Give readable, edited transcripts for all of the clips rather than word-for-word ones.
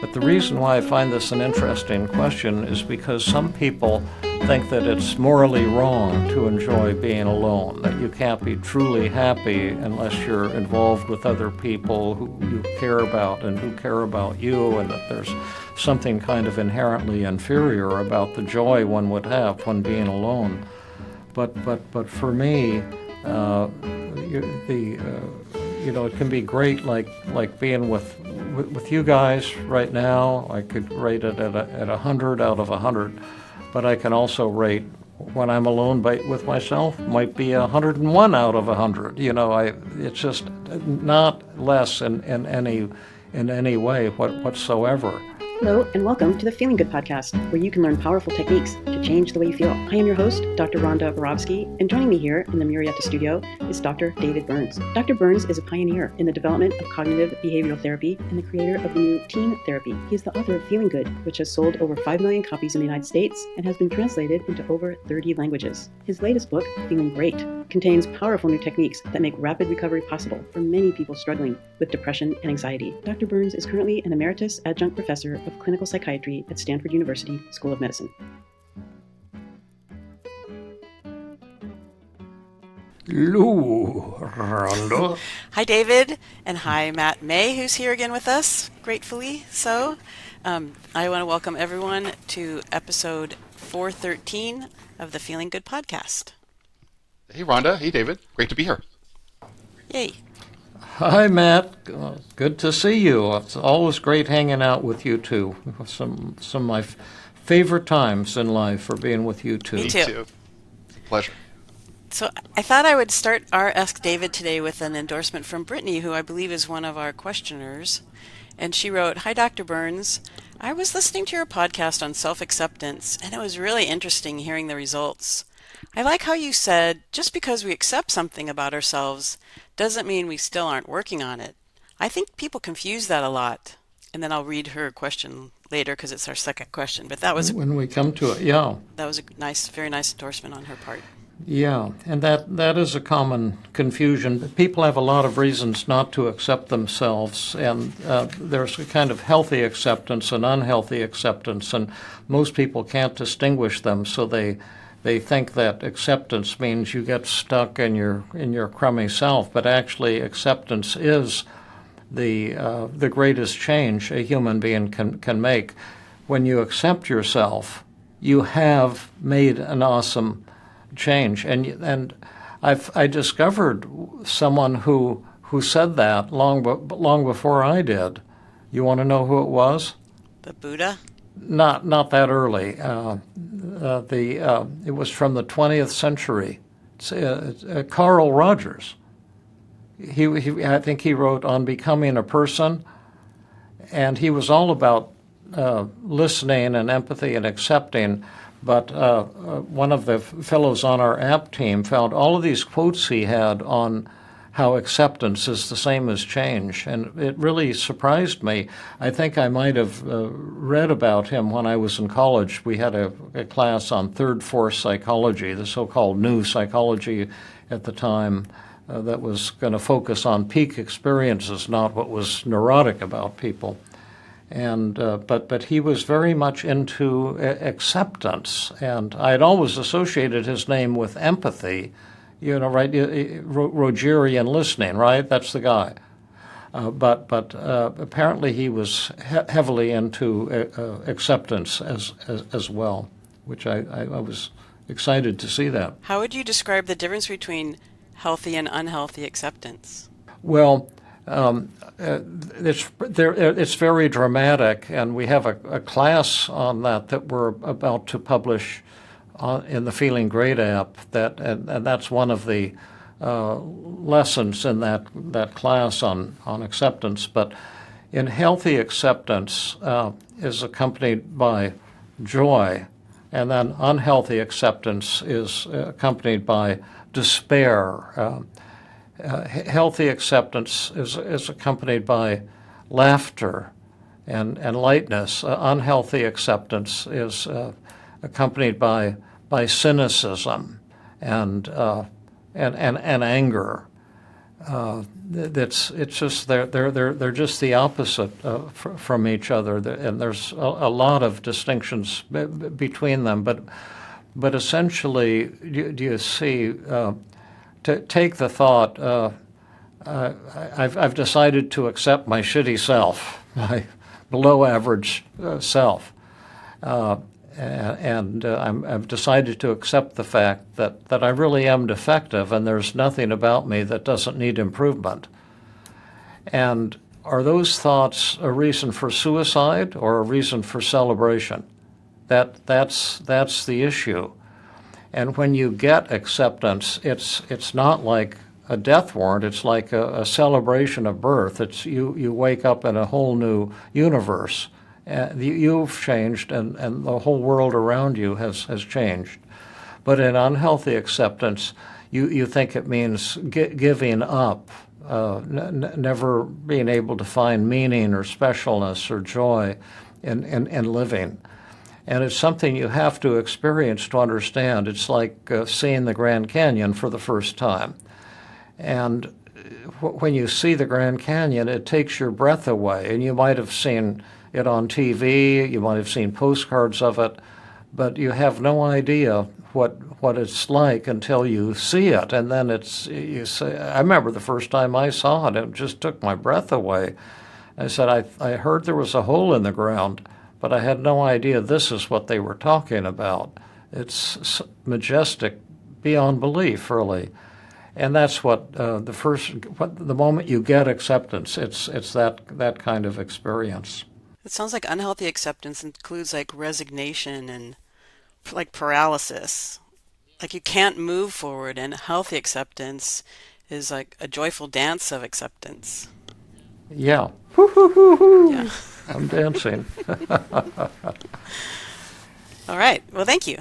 But the reason why I find this an interesting question is because some people think that it's morally wrong to enjoy being alone, that you can't be truly happy unless you're involved with other people who you care about and who care about you, and that there's something kind of inherently inferior about the joy one would have when being alone. But for me, it can be great, like being with you guys right now. I could rate it at 100 out of 100, but I can also rate when I'm alone with myself might be 101 out of 100. It's just not less in any way whatsoever. Hello, and welcome to the Feeling Good podcast, where you can learn powerful techniques to change the way you feel. I am your host, Dr. Rhonda Borowski, and joining me here in the Murrieta studio is Dr. David Burns. Dr. Burns is a pioneer in the development of cognitive behavioral therapy and the creator of the new team therapy. He is the author of Feeling Good, which has sold over 5 million copies in the United States and has been translated into over 30 languages. His latest book, Feeling Great, contains powerful new techniques that make rapid recovery possible for many people struggling with depression and anxiety. Dr. Burns is currently an emeritus adjunct professor of clinical psychiatry at Stanford University School of Medicine. Hello, Rhonda. Hi, David, and hi, Matt May, who's here again with us, gratefully so. I want to welcome everyone to episode 413 of the Feeling Good podcast. Hey, Rhonda. Hey, David. Great to be here. Yay. Hi, Matt. Good to see you. It's always great hanging out with you two. Some of my favorite times in life are being with you two. Me too. Pleasure. So I thought I would start our Ask David today with an endorsement from Brittany, who I believe is one of our questioners. And she wrote, "Hi, Dr. Burns. I was listening to your podcast on self-acceptance, and it was really interesting hearing the results. I like how you said, just because we accept something about ourselves doesn't mean we still aren't working on it. I think people confuse that a lot." And then I'll read her question later because it's our second question. But that was when we come to it, yeah. That was a nice, very nice endorsement on her part. Yeah, and that is a common confusion. People have a lot of reasons not to accept themselves, and there's a kind of healthy acceptance and unhealthy acceptance, and most people can't distinguish them, so they think that acceptance means you get stuck in your crummy self, but actually acceptance is the greatest change a human being can make. When you accept yourself, you have made an awesome change, and I discovered someone who said that long before I did. You want to know who it was? The Buddha? Not that early. It was from the 20th century. Carl Rogers. I think he wrote On Becoming a Person, and he was all about listening and empathy and accepting. But one of the fellows on our app team found all of these quotes he had on how acceptance is the same as change, and it really surprised me. I think I might have read about him when I was in college. We had a class on third force psychology, the so-called new psychology at the time, that was going to focus on peak experiences, not what was neurotic about people. And but he was very much into acceptance, and I had always associated his name with empathy, right? Rogerian listening, right? That's the guy. But apparently he was heavily into acceptance as well, which I was excited to see that. How would you describe the difference between healthy and unhealthy acceptance? Well, it's very dramatic, and we have a class on that we're about to publish in the Feeling Great app. And that's one of the lessons in that class on acceptance. But in healthy acceptance is accompanied by joy, and then unhealthy acceptance is accompanied by despair. Healthy acceptance is accompanied by laughter and lightness. Unhealthy acceptance is accompanied by cynicism and anger. it's just they're just the opposite from each other, and there's a lot of distinctions between them. But essentially, do you see? Take the thought. I've decided to accept my shitty self, my below average self. I've decided to accept the fact that I really am defective and there's nothing about me that doesn't need improvement. And are those thoughts a reason for suicide or a reason for celebration? That's the issue. And when you get acceptance, it's not like a death warrant. It's like a celebration of birth. It's you wake up in a whole new universe. You've changed, and the whole world around you has changed. But in unhealthy acceptance, you think it means giving up, never being able to find meaning or specialness or joy in living. And it's something you have to experience to understand. It's like seeing the Grand Canyon for the first time. And when you see the Grand Canyon, it takes your breath away. And you might have seen it on TV, you might have seen postcards of it, but you have no idea what it's like until you see it. And then you say, I remember the first time I saw it, it just took my breath away. I said, I heard there was a hole in the ground, but I had no idea this is what they were talking about. It's majestic beyond belief, really. And that's what the moment you get acceptance, it's that kind of experience. It sounds like unhealthy acceptance includes like resignation and like paralysis. Like you can't move forward, and healthy acceptance is like a joyful dance of acceptance. Yeah. Yeah. I'm dancing. All right. Well, thank you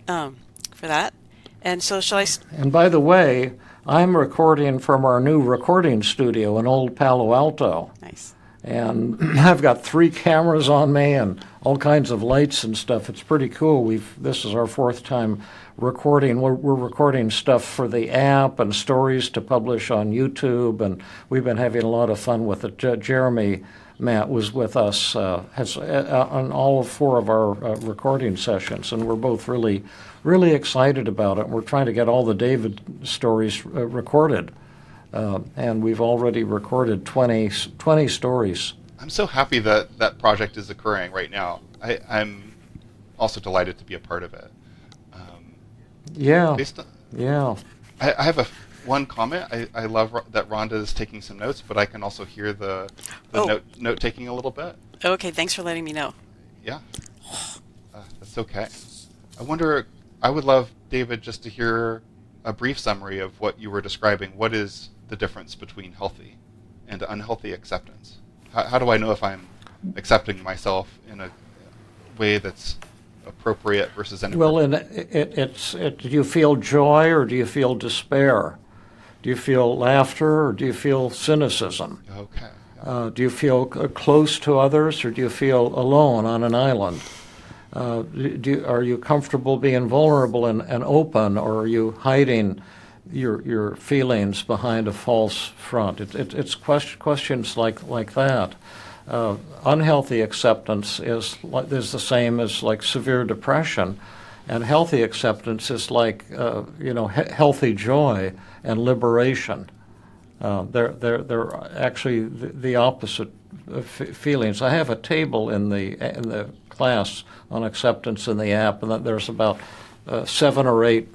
for that. And so shall I... And by the way, I'm recording from our new recording studio in Old Palo Alto. Nice. And I've got 3 cameras on me and all kinds of lights and stuff. It's pretty cool. This is our 4th time recording. We're recording stuff for the app and stories to publish on YouTube, and we've been having a lot of fun with it. Jeremy Matt was with us on all 4 of our recording sessions, and we're both really, really excited about it. We're trying to get all the David stories recorded. And we've already recorded 20 stories. I'm so happy that project is occurring right now. I'm also delighted to be a part of it. Yeah. Yeah. I have one comment. I love that Rhonda is taking some notes, but I can also hear the note taking a little bit. Okay, thanks for letting me know. Yeah. That's okay. I would love, David, just to hear a brief summary of what you were describing. What is the difference between healthy and unhealthy acceptance? How do I know if I'm accepting myself in a way that's appropriate versus inappropriate? Well, do you feel joy or do you feel despair? Do you feel laughter or do you feel cynicism? Okay. Do you feel close to others or do you feel alone on an island? Are you comfortable being vulnerable and open, or are you hiding your feelings behind a false front? It's questions like that. Unhealthy acceptance is the same as like severe depression, and healthy acceptance is like healthy joy and liberation. They're actually the opposite feelings. I have a table in the class on acceptance in the app, and there's about 7 or 8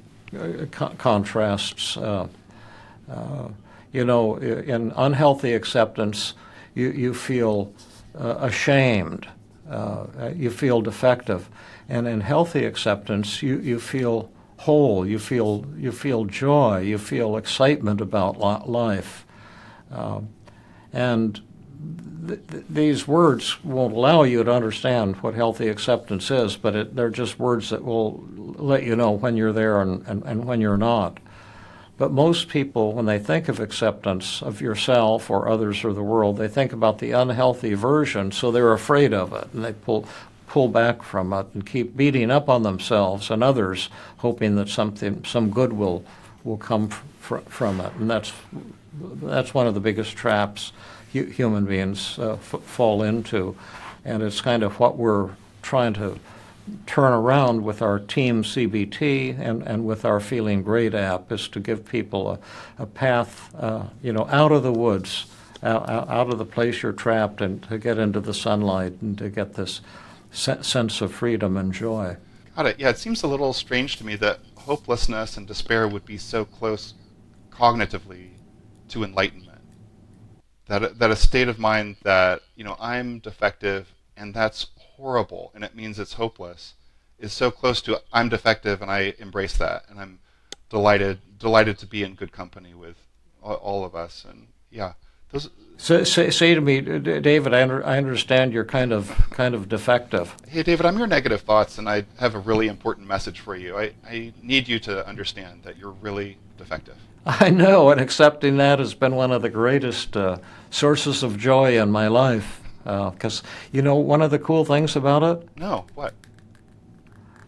contrasts. In unhealthy acceptance, you feel ashamed, you feel defective, and in healthy acceptance, you feel whole, you feel joy, you feel excitement about life, and these words won't allow you to understand what healthy acceptance is, but they're just words that will let you know when you're there and when you're not. But most people, when they think of acceptance of yourself or others or the world, they think about the unhealthy version, so they're afraid of it, and they pull back from it and keep beating up on themselves and others, hoping that some good will come from it. And that's that's one of the biggest traps human beings fall into, and it's kind of what we're trying to turn around with our Team CBT and with our Feeling Great app, is to give people a path, out of the woods, out of the place you're trapped, and to get into the sunlight and to get this sense of freedom and joy. Got it. Yeah, it seems a little strange to me that hopelessness and despair would be so close cognitively to enlightenment. That a state of mind that, I'm defective and that's horrible and it means it's hopeless, is so close to I'm defective and I embrace that and I'm delighted to be in good company with all of us. And yeah, those. So, say to me, David, I understand you're kind of defective. Hey, David, I'm your negative thoughts, and I have a really important message for you. I need you to understand that you're really defective. I know, and accepting that has been one of the greatest sources of joy in my life. Because, one of the cool things about it? No, what?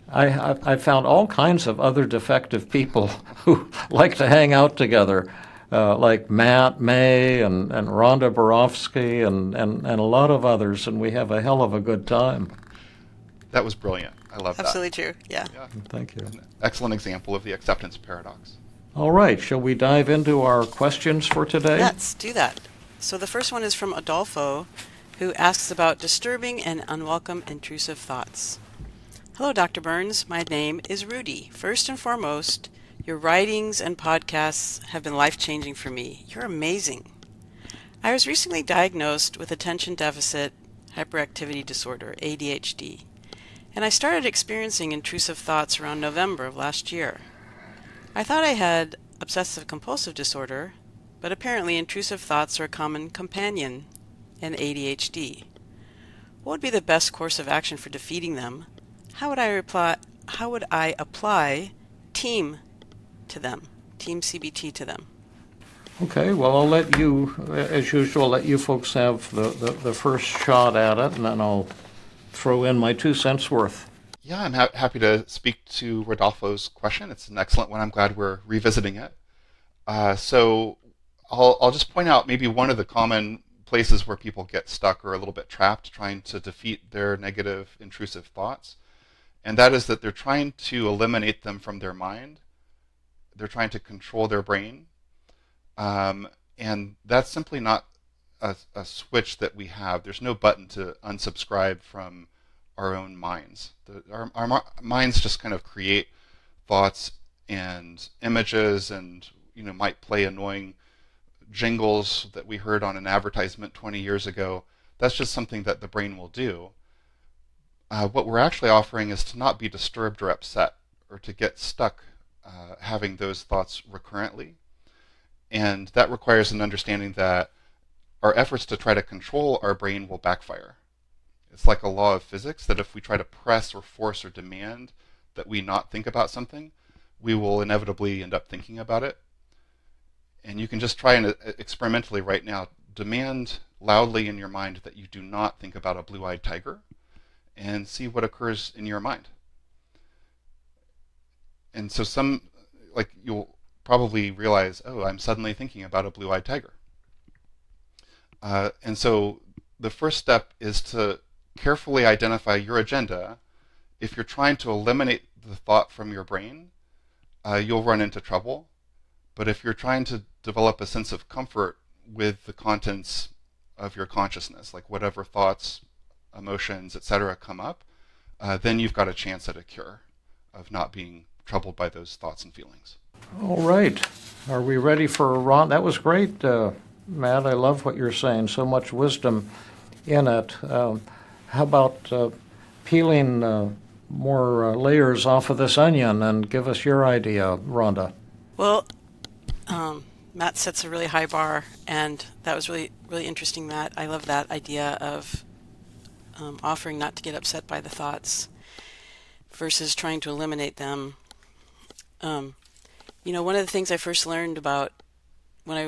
I found all kinds of other defective people who like to hang out together. Like Matt May and Rhonda Borofsky and a lot of others, and we have a hell of a good time. That was brilliant. I love that. Absolutely true. Yeah. Thank you. An excellent example of the acceptance paradox. All right, shall we dive into our questions for today? Let's do that. So the first one is from Rodolfo, who asks about disturbing and unwelcome intrusive thoughts. Hello, Dr. Burns. My name is Rudy. First and foremost, your writings and podcasts have been life-changing for me. You're amazing. I was recently diagnosed with attention deficit hyperactivity disorder, ADHD, and I started experiencing intrusive thoughts around November of last year. I thought I had obsessive-compulsive disorder, but apparently intrusive thoughts are a common companion in ADHD. What would be the best course of action for defeating them? How would I apply team CBT to them? Okay, well, I'll let you, as usual, let you folks have the first shot at it, and then I'll throw in my 2 cents worth. Yeah, I'm happy to speak to Rodolfo's question. It's an excellent one. I'm glad we're revisiting it. So I'll just point out maybe one of the common places where people get stuck or a little bit trapped trying to defeat their negative intrusive thoughts, and that is that they're trying to eliminate them from their mind. They're trying to control their brain, and that's simply not a switch that we have. There's no button to unsubscribe from our own minds. Our minds just kind of create thoughts and images, and might play annoying jingles that we heard on an advertisement 20 years ago. That's just something that the brain will do. What we're actually offering is to not be disturbed or upset, or to get stuck having those thoughts recurrently. And that requires an understanding that our efforts to try to control our brain will backfire. It's like a law of physics that if we try to press or force or demand that we not think about something, we will inevitably end up thinking about it. And you can just try and experimentally right now demand loudly in your mind that you do not think about a blue-eyed tiger, and see what occurs in your mind. And so you'll probably realize, oh, I'm suddenly thinking about a blue-eyed tiger. And so the first step is to carefully identify your agenda. If you're trying to eliminate the thought from your brain, you'll run into trouble. But if you're trying to develop a sense of comfort with the contents of your consciousness, like whatever thoughts, emotions, etc. come up, then you've got a chance at a cure of not being troubled by those thoughts and feelings. All right. Are we ready for Ron? That was great, Matt. I love what you're saying. So much wisdom in it. How about peeling more layers off of this onion and give us your idea, Rhonda? Well, Matt sets a really high bar, and that was really, really interesting, Matt. I love that idea of offering not to get upset by the thoughts versus trying to eliminate them. One of the things I first learned about when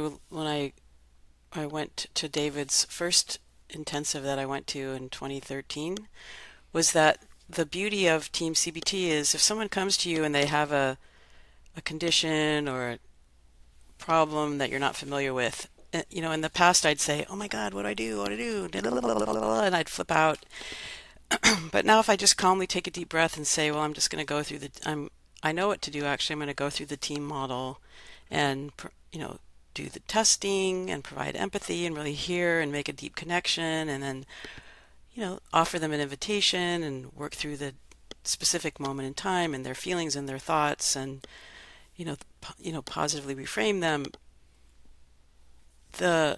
I went to David's first intensive that I went to in 2013 was that the beauty of Team CBT is if someone comes to you and they have a condition or problem that you're not familiar with. In the past I'd say, "Oh my God, what do I do? What do I do?" And I'd flip out. But now if I just calmly take a deep breath and say, "Well, I'm just going to go through I know what to do actually. I'm going to go through the team model and do the testing and provide empathy and really hear and make a deep connection, and then offer them an invitation and work through the specific moment in time and their feelings and their thoughts, and positively reframe them." I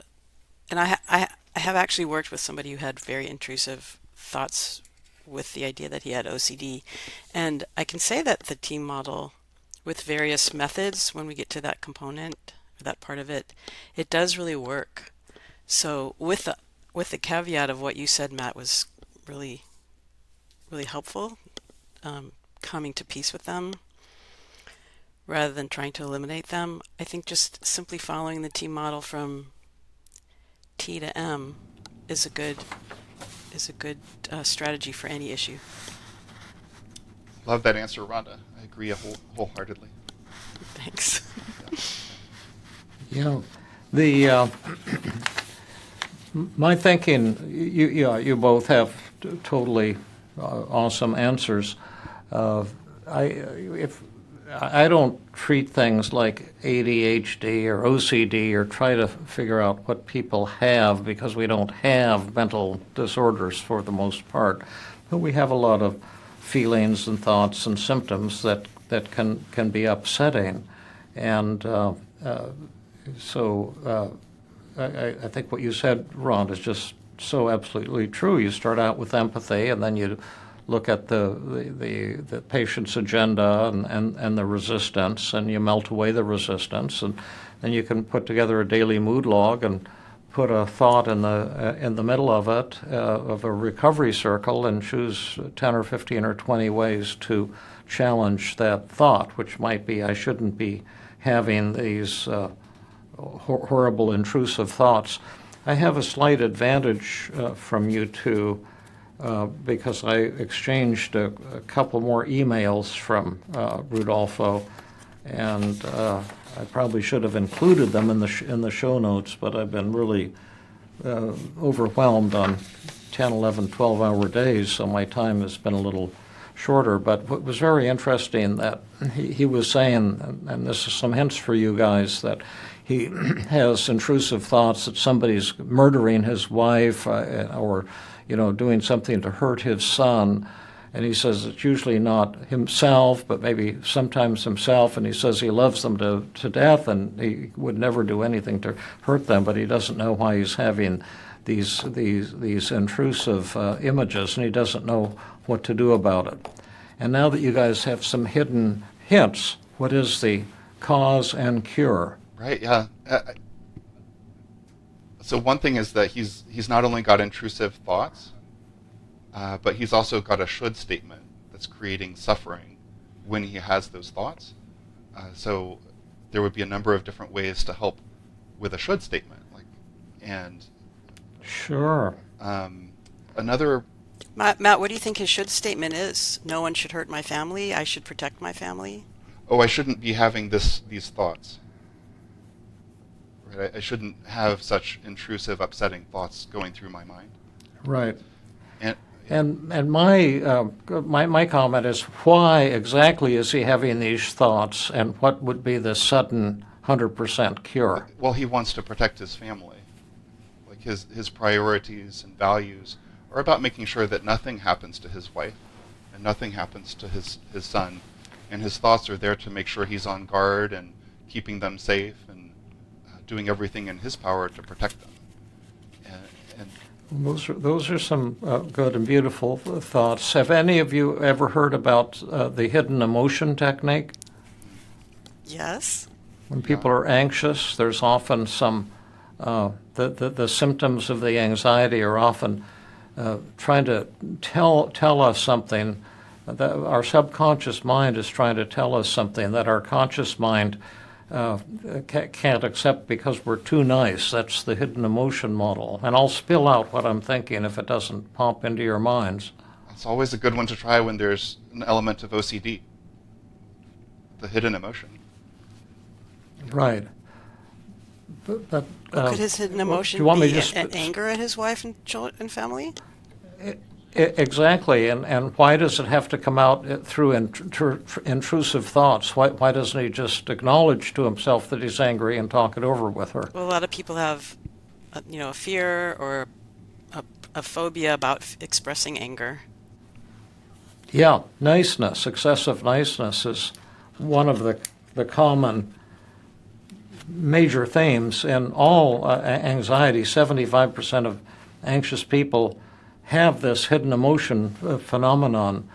have actually worked with somebody who had very intrusive thoughts with the idea that he had OCD, and I can say that the team model, with various methods, when we get to that component or that part of it, it does really work. So with the caveat of what you said, Matt, was really, really helpful, coming to peace with them rather than trying to eliminate them. I think just simply following the team model from T to M is a good strategy for any issue. Love that answer, Rhonda. I agree wholeheartedly. Thanks. My thinking, you both have totally awesome answers. I don't treat things like ADHD or OCD or try to figure out what people have, because we don't have mental disorders for the most part, but we have a lot of feelings and thoughts and symptoms that can be upsetting, and so I think what you said, Ron, is just so absolutely true. You start out with empathy, and then you look at the patient's agenda and the resistance, and you melt away the resistance, and then you can put together a daily mood log and put a thought in the middle of it, of a recovery circle, and choose 10 or 15 or 20 ways to challenge that thought, which might be, I shouldn't be having these horrible intrusive thoughts. I have a slight advantage from you two, because I exchanged a couple more emails from Rodolfo, and I probably should have included them in the show notes, but I've been really overwhelmed on 10, 11, 12-hour days, so my time has been a little shorter. But what was very interesting that he was saying, and this is some hints for you guys, that he has intrusive thoughts that somebody's murdering his wife or doing something to hurt his son. And he says it's usually not himself, but maybe sometimes himself. And he says he loves them to death, and he would never do anything to hurt them, but he doesn't know why he's having these intrusive images, and he doesn't know what to do about it. And now that you guys have some hidden hints, what is the cause and cure? Right, yeah. So one thing is that he's not only got intrusive thoughts, but he's also got a should statement that's creating suffering when he has those thoughts. So there would be a number of different ways to help with a should statement, Sure. Another. Matt, what do you think his should statement is? No one should hurt my family. I should protect my family. Oh, I shouldn't be having these thoughts. Right? I shouldn't have such intrusive, upsetting thoughts going through my mind. Right. And my comment is, why exactly is he having these thoughts, and what would be the sudden 100% cure? Well, he wants to protect his family. Like his priorities and values are about making sure that nothing happens to his wife and nothing happens to his son, and his thoughts are there to make sure he's on guard and keeping them safe and doing everything in his power to protect them. And Those are some good and beautiful thoughts. Have any of you ever heard about the hidden emotion technique? Yes. When people are anxious, there's often some, the symptoms of the anxiety are often trying to tell us something. That our subconscious mind is trying to tell us something that our conscious mind can't accept because we're too nice. That's the hidden emotion model. And I'll spill out what I'm thinking if it doesn't pop into your minds. it's always a good one to try when there's an element of OCD, the hidden emotion. Right. But, Could his hidden do emotion you want me be to just anger at his wife and and family? Exactly, and why does it have to come out through intrusive thoughts? Why doesn't he just acknowledge to himself that he's angry and talk it over with her? Well, a lot of people have, a fear or a phobia about expressing anger. Yeah, niceness, excessive niceness is one of the common major themes in all anxiety. 75% of anxious people have this hidden emotion phenomenon,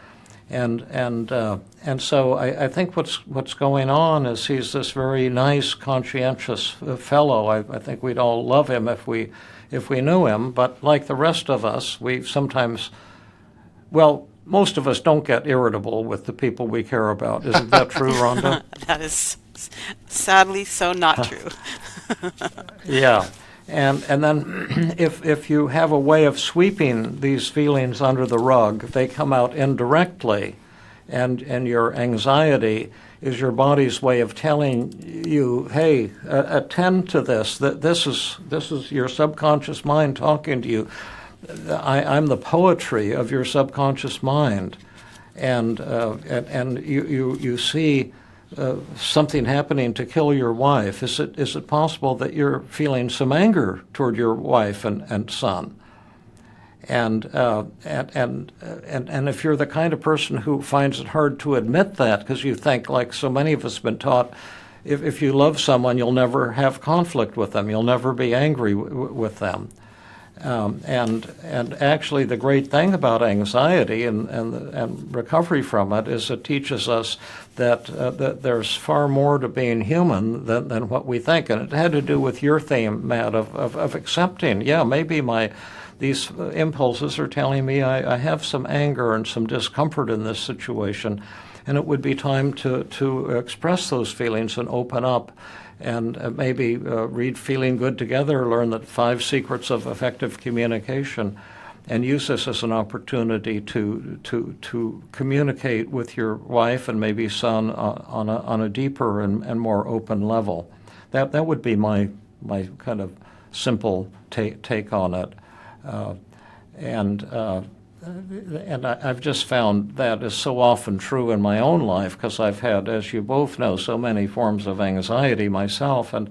and so I think what's going on is he's this very nice, conscientious fellow. I think we'd all love him if we knew him, but like the rest of us, we sometimes, well, most of us don't get irritable with the people we care about. Isn't that true, Rhonda? That is sadly so not true. Yeah. And then if you have a way of sweeping these feelings under the rug, they come out indirectly, and your anxiety is your body's way of telling you, hey, attend to this. That this is your subconscious mind talking to you. I'm the poetry of your subconscious mind, and you see something happening to kill your wife. Is it possible that you're feeling some anger toward your wife and son? And if you're the kind of person who finds it hard to admit that, because you think, like so many of us have been taught, if you love someone, you'll never have conflict with them, you'll never be angry with them. And actually, the great thing about anxiety and recovery from it is it teaches us that there's far more to being human than what we think. And it had to do with your theme, Matt, of accepting. Yeah, maybe these impulses are telling me I have some anger and some discomfort in this situation, and it would be time to express those feelings and open up. And maybe read Feeling Good Together, learn the 5 secrets of effective communication, and use this as an opportunity to communicate with your wife and maybe son on a deeper and more open level. That would be my kind of simple take on it, and I've just found that is so often true in my own life, because I've had, as you both know, so many forms of anxiety myself, and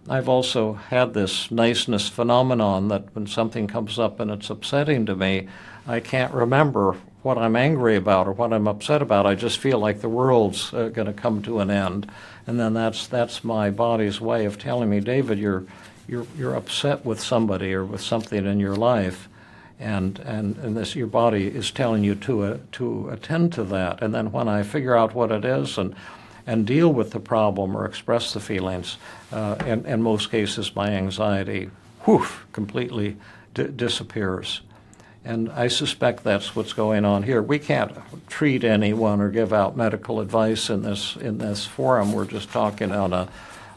I've also had this niceness phenomenon that when something comes up and it's upsetting to me, I can't remember what I'm angry about or what I'm upset about. I just feel like the world's going to come to an end, and then that's my body's way of telling me, David, you're upset with somebody or with something in your life. And this, your body is telling you to attend to that. And then when I figure out what it is and deal with the problem or express the feelings, in most cases my anxiety, completely disappears. And I suspect that's what's going on here. We can't treat anyone or give out medical advice in this forum. We're just talking on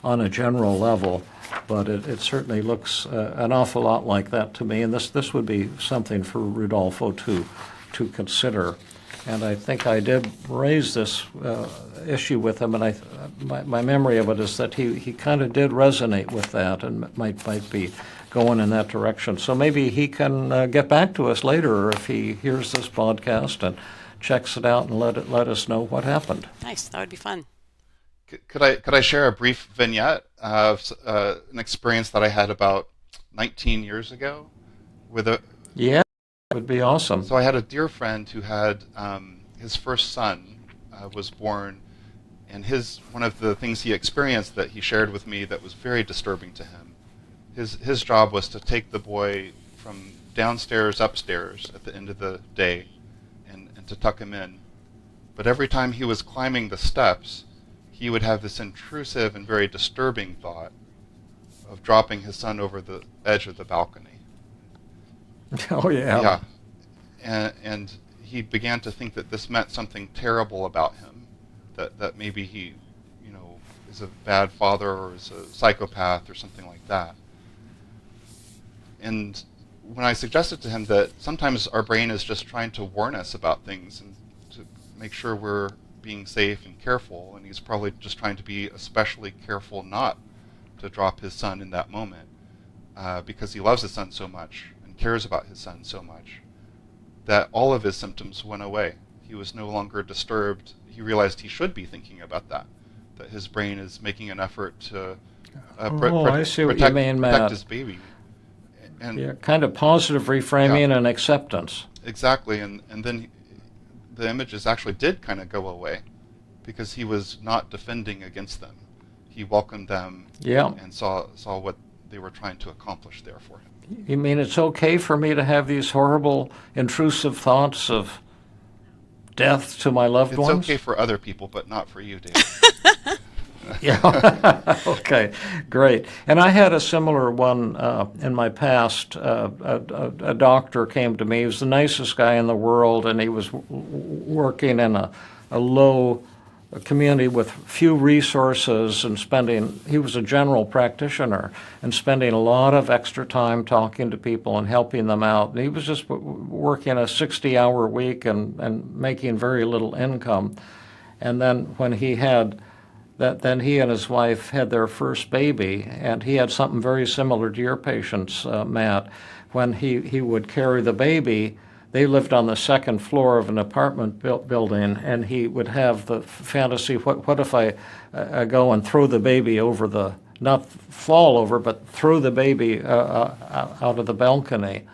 a general level. But it certainly looks an awful lot like that to me, and this would be something for Rodolfo to consider. And I think I did raise this issue with him, and my memory of it is that he kind of did resonate with that and might be going in that direction. So maybe he can get back to us later if he hears this podcast and checks it out and let us know what happened. Nice, that would be fun. Could I share a brief vignette of an experience that I had about 19 years ago with a? Yeah, that would be awesome. So I had a dear friend who had his first son was born, and one of the things he experienced that he shared with me that was very disturbing to him. His job was to take the boy from downstairs upstairs at the end of the day, and to tuck him in. But every time he was climbing the steps, he would have this intrusive and very disturbing thought of dropping his son over the edge of the balcony. Oh, yeah. Yeah. And he began to think that this meant something terrible about him, that maybe he, is a bad father or is a psychopath or something like that. And when I suggested to him that sometimes our brain is just trying to warn us about things and to make sure we're being safe and careful, and he's probably just trying to be especially careful not to drop his son in that moment because he loves his son so much and cares about his son so much that all of his symptoms went away. He was no longer disturbed. He realized he should be thinking about that his brain is making an effort to I see what you mean, protect Matt. his baby. And Yeah, kind of positive reframing and acceptance. exactly, and then the images actually did kind of go away because he was not defending against them. He welcomed them and saw what they were trying to accomplish there for him. You mean it's okay for me to have these horrible, intrusive thoughts of death to my loved ones? It's okay for other people, but not for you, David. Yeah. Okay, great. And I had a similar one in my past. A doctor came to me. He was the nicest guy in the world, and he was working in a low community with few resources and he was a general practitioner and spending a lot of extra time talking to people and helping them out. And he was just working a 60-hour week and making very little income. And then when then he and his wife had their first baby, and he had something very similar to your patients, Matt. When he would carry the baby, they lived on the second floor of an apartment building, and he would have the fantasy, what if I go and throw the baby over not fall over, but throw the baby out of the balcony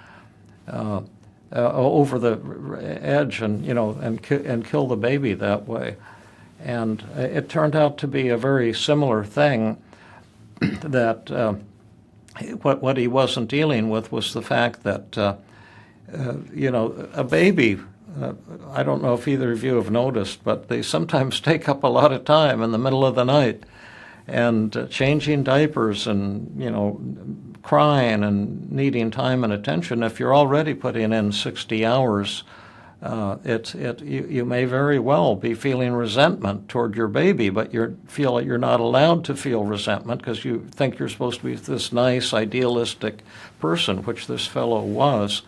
over the edge and kill the baby that way. And it turned out to be a very similar thing that what he wasn't dealing with was the fact that a baby, I don't know if either of you have noticed, but they sometimes take up a lot of time in the middle of the night and changing diapers and, crying and needing time and attention. If you're already putting in 60 hours, you may very well be feeling resentment toward your baby, but you feel like you're not allowed to feel resentment because you think you're supposed to be this nice, idealistic person, which this fellow was.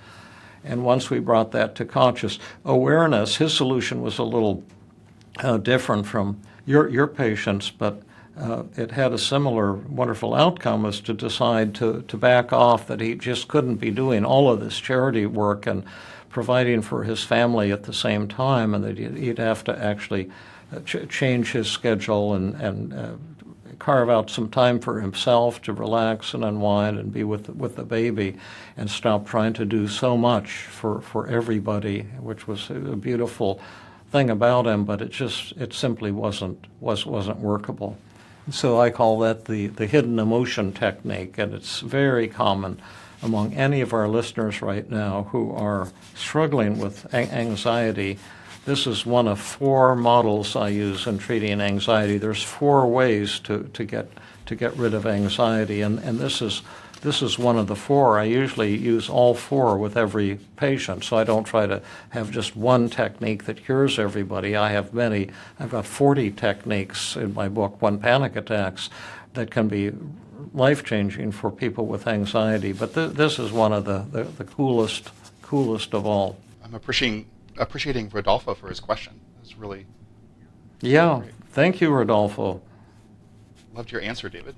And once we brought that to conscious awareness, his solution was a little different from your patient's, but it had a similar wonderful outcome, was to decide to back off, that he just couldn't be doing all of this charity work and providing for his family at the same time, and that he'd have to actually change his schedule and carve out some time for himself to relax and unwind and be with the baby, and stop trying to do so much for everybody, which was a beautiful thing about him, but it simply wasn't workable. So I call that the hidden emotion technique, and it's very common among any of our listeners right now who are struggling with anxiety. This is one of 4 models I use in treating anxiety. There's 4 ways to get rid of anxiety, and this is one of the 4. I usually use all 4 with every patient, so I don't try to have just one technique that cures everybody. I have many. I've got 40 techniques in my book, When Panic Attacks, that can be life-changing for people with anxiety. But this is one of the coolest of all. I'm appreciating Rodolfo for his question. It's really great. Thank you, Rodolfo. Loved your answer, David.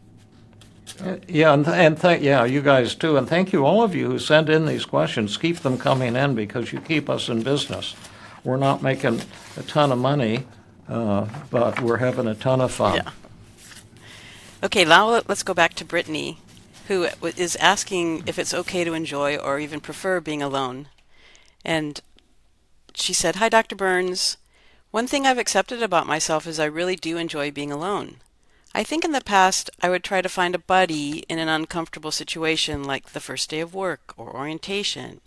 You guys too, and thank you all of you who send in these questions. Keep them coming in because you keep us in business. We're not making a ton of money, but we're having a ton of fun. Yeah. Okay, now let's go back to Brittany, who is asking if it's okay to enjoy or even prefer being alone. And she said, "Hi, Dr. Burns. One thing I've accepted about myself is I really do enjoy being alone. I think in the past I would try to find a buddy in an uncomfortable situation like the first day of work or orientation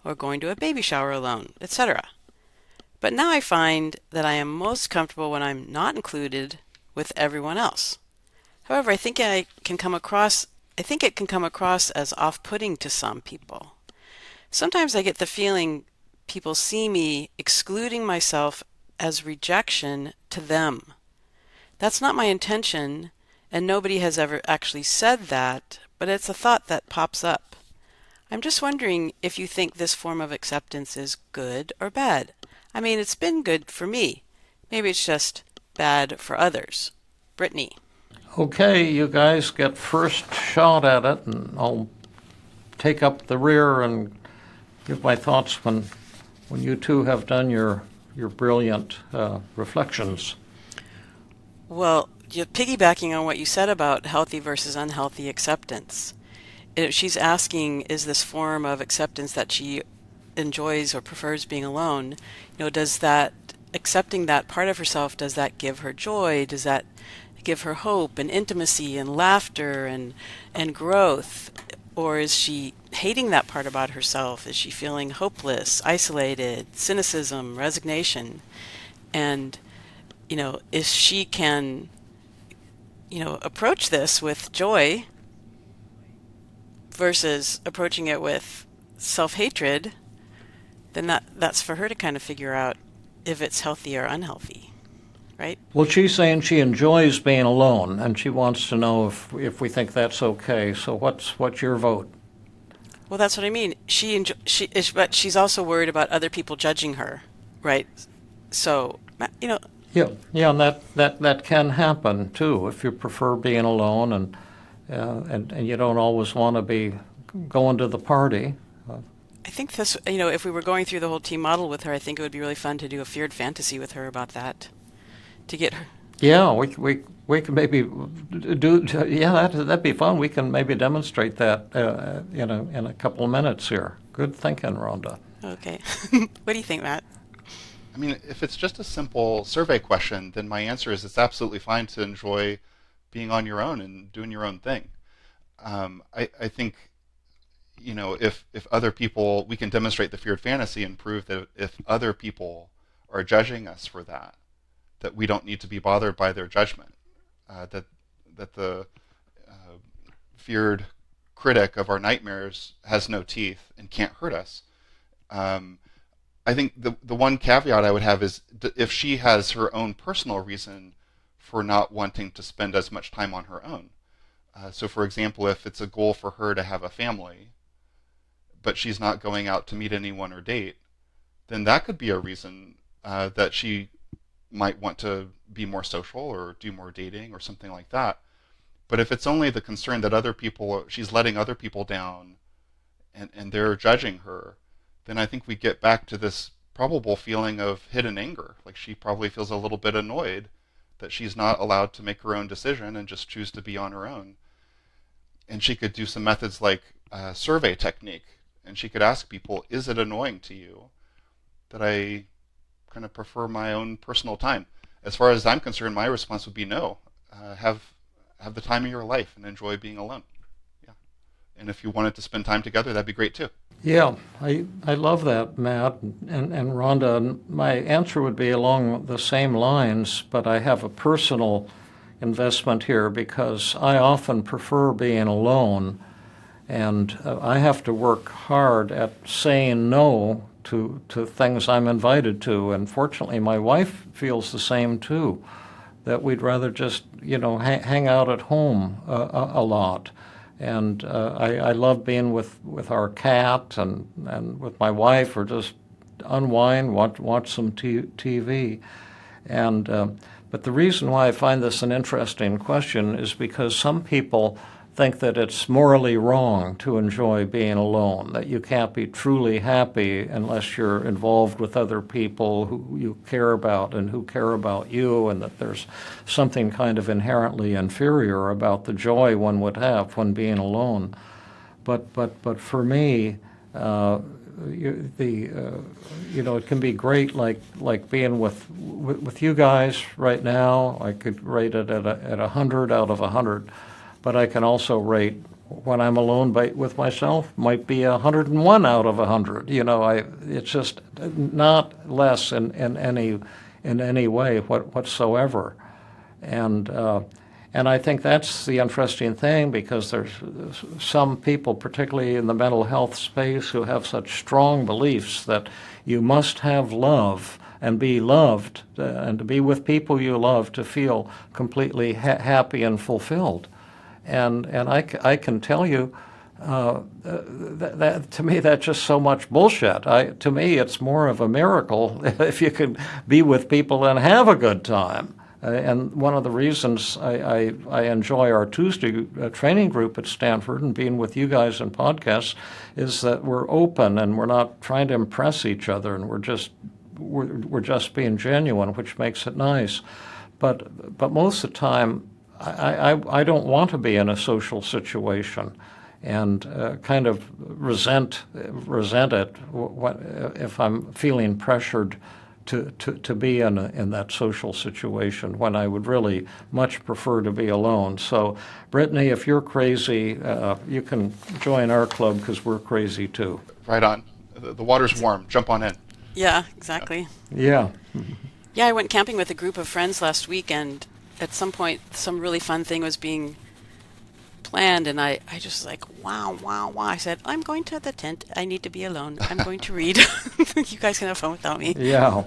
or going to a baby shower alone, etc. But now I find that I am most comfortable when I'm not included with everyone else. However, I think it can come across as off-putting to some people. Sometimes I get the feeling people see me excluding myself as rejection to them. That's not my intention, and nobody has ever actually said that, but it's a thought that pops up. I'm just wondering if you think this form of acceptance is good or bad. I mean, it's been good for me. Maybe it's just bad for others." Brittany. Okay, you guys get first shot at it, and I'll take up the rear and give my thoughts when you two have done your brilliant reflections. Well, piggybacking on what you said about healthy versus unhealthy acceptance, she's asking, is this form of acceptance that she enjoys or prefers being alone, does that, accepting that part of herself, does that give her joy? Does that give her hope and intimacy and laughter and growth? Or is she hating that part about herself? Is she feeling hopeless, isolated, cynicism, resignation? And, if she can, approach this with joy versus approaching it with self-hatred, then that's for her to kind of figure out if it's healthy or unhealthy, right? Well, she's saying she enjoys being alone, and she wants to know if we think that's okay. So what's your vote? Well, that's what I mean. But she's also worried about other people judging her, right? So, Yeah, and that can happen too if you prefer being alone and you don't always want to be going to the party. I think this, if we were going through the whole team model with her, I think it would be really fun to do a feared fantasy with her about that, to get her. Yeah, we can maybe do. Yeah, that'd be fun. We can maybe demonstrate that in a couple of minutes here. Good thinking, Rhonda. Okay. What do you think, Matt? I mean, if it's just a simple survey question, then my answer is it's absolutely fine to enjoy being on your own and doing your own thing. I think, if other people, we can demonstrate the feared fantasy and prove that if other people are judging us for that we don't need to be bothered by their judgment, that the feared critic of our nightmares has no teeth and can't hurt us. I think the one caveat I would have is if she has her own personal reason for not wanting to spend as much time on her own. So for example, if it's a goal for her to have a family, but she's not going out to meet anyone or date, then that could be a reason that she might want to be more social or do more dating or something like that. But if it's only the concern that she's letting other people down and they're judging her, then I think we get back to this probable feeling of hidden anger. Like she probably feels a little bit annoyed that she's not allowed to make her own decision and just choose to be on her own. And she could do some methods like survey technique, and she could ask people, is it annoying to you that I kind of prefer my own personal time? As far as I'm concerned, my response would be no. Have the time of your life and enjoy being alone. Yeah. And if you wanted to spend time together, that'd be great too. Yeah, I love that, Matt and Rhonda. My answer would be along the same lines, but I have a personal investment here because I often prefer being alone, and I have to work hard at saying no to things I'm invited to. And fortunately, my wife feels the same too, that we'd rather just, hang out at home a lot. And I love being with our cat and with my wife, or just unwind, watch some TV. And but the reason why I find this an interesting question is because some people think that it's morally wrong to enjoy being alone, that you can't be truly happy unless you're involved with other people who you care about and who care about you, and that there's something kind of inherently inferior about the joy one would have when being alone. But for me, it can be great, like being with you guys right now. I could rate it at 100 out of 100. But I can also rate when I'm alone with myself might be 101 out of 100. It's just not less in any way whatsoever. And I think that's the interesting thing, because there's some people, particularly in the mental health space, who have such strong beliefs that you must have love and be loved, and to be with people you love to feel completely happy and fulfilled. And I can tell you that to me that's just so much bullshit. To me, it's more of a miracle if you can be with people and have a good time. And one of the reasons I enjoy our Tuesday training group at Stanford and being with you guys in podcasts is that we're open and we're not trying to impress each other, and we're just being genuine, which makes it nice. But most of the time, I don't want to be in a social situation and kind of resent it if I'm feeling pressured to be in that social situation, when I would really much prefer to be alone. So, Brittany, if you're crazy, you can join our club, because we're crazy too. Right on. The water's warm. Jump on in. Yeah, exactly. Yeah. Yeah, I went camping with a group of friends last week, and at some point, some really fun thing was being planned, and I just like, wow. I said, I'm going to the tent. I need to be alone. I'm going to read. You guys can have fun without me. Yeah.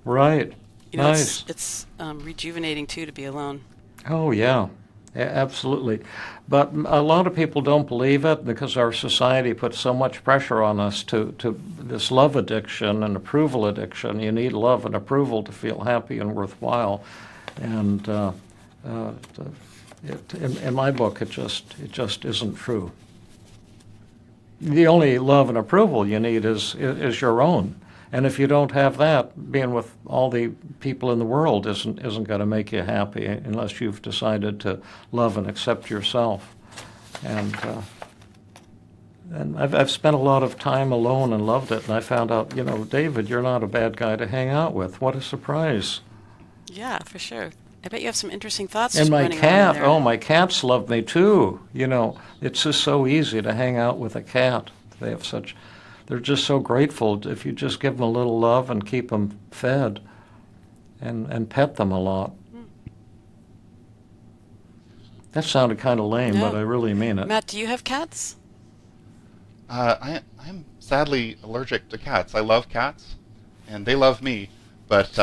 Right. You know, Nice. it's rejuvenating, too, to be alone. Oh, yeah. Absolutely. But a lot of people don't believe it, because our society puts so much pressure on us to this love addiction and approval addiction. You need love and approval to feel happy and worthwhile. And in my book, it just isn't true. The only love and approval you need is your own. And if you don't have that, being with all the people in the world isn't going to make you happy, unless you've decided to love and accept yourself. And I've spent a lot of time alone and loved it. And I found out, David, you're not a bad guy to hang out with. What a surprise! Yeah, for sure. I bet you have some interesting thoughts. And my running cat, around there. my cats love me too. It's just so easy to hang out with a cat. They're just so grateful if you just give them a little love and keep them fed and pet them a lot. That sounded kind of lame, No. but I really mean it. Matt, do you have cats? I'm sadly allergic to cats. I love cats, and they love me. But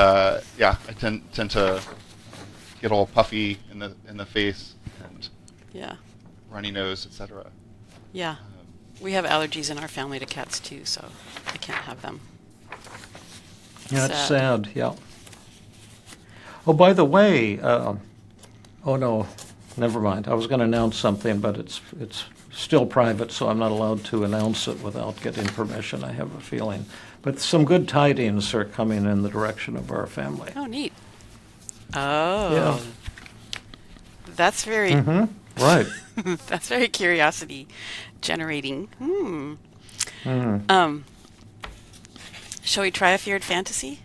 yeah, I tend to get all puffy in the face and Yeah. runny nose, etc. Yeah. We have allergies in our family to cats, too, so I can't have them. Yeah, it's sad, yeah. Oh, by the way, oh no, never mind. I was going to announce something, but it's still private, so I'm not allowed to announce it without getting permission, I have a feeling. But some good tidings are coming in the direction of our family. Oh, neat. Oh. Yeah. That's very... Right. That's very curiosity generating. Shall we try a feared fantasy?